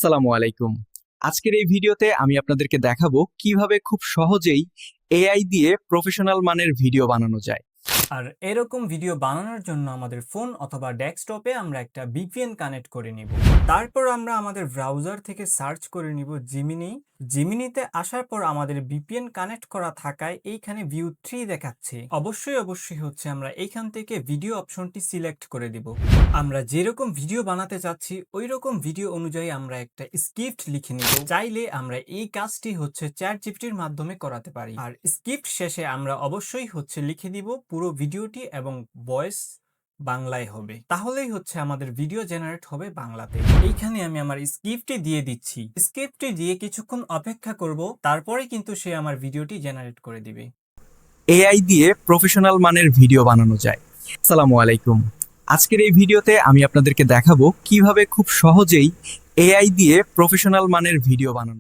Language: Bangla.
আসসালামু আলাইকুম। আজকের এই ভিডিওতে আমি আপনাদেরকে দেখাবো কিভাবে খুব সহজেই এআই দিয়ে প্রফেশনাল মানের ভিডিও বানানো যায়। আর এরকম ভিডিও বানানোর জন্য আমাদের ফোন অথবা ডেস্কটপে আমরা একটা ভিপিএন কানেক্ট করে নিব। তারপর আমরা আমাদের ব্রাউজার থেকে সার্চ করে নিব জিমিনি। জিমিনিতে আসার পর আমাদের ভিপিএন কানেক্ট করা থাকায় এইখানে ভিউ 3 দেখাচ্ছে। অবশ্যই হচ্ছে আমরা এইখান থেকে ভিডিও অপশনটি সিলেক্ট করে দিব। আমরা যেরকম ভিডিও বানাতে চাচ্ছি ওই রকম ভিডিও অনুযায়ী আমরা একটা স্ক্রিপ্ট লিখে নিব। চাইলে আমরা এই কাজটি হচ্ছে চ্যাটজিপিটির মাধ্যমে করাতে পারি। আর স্ক্রিপ্ট শেষে আমরা অবশ্যই হচ্ছে লিখে দিব পুরো ভিডিওটি এবং ভয়েস বাংলায় হবে, তাহলেই হচ্ছে আমাদের ভিডিও জেনারেট হবে বাংলাতে। এইখানে আমি আমার স্ক্রিপ্টটি দিয়ে দিচ্ছি। স্ক্রিপ্টটি দিয়ে কিছুক্ষণ অপেক্ষা করব, তারপরে কিন্তু সে আমার ভিডিওটি জেনারেট করে দিবে। এআই দিয়ে প্রফেশনাল মানের ভিডিও বানানো যায়। আসসালামু আলাইকুম। আজকের এই ভিডিওতে আমি আপনাদেরকে দেখাবো কিভাবে খুব সহজেই এআই দিয়ে প্রফেশনাল মানের ভিডিও বানানো যায়।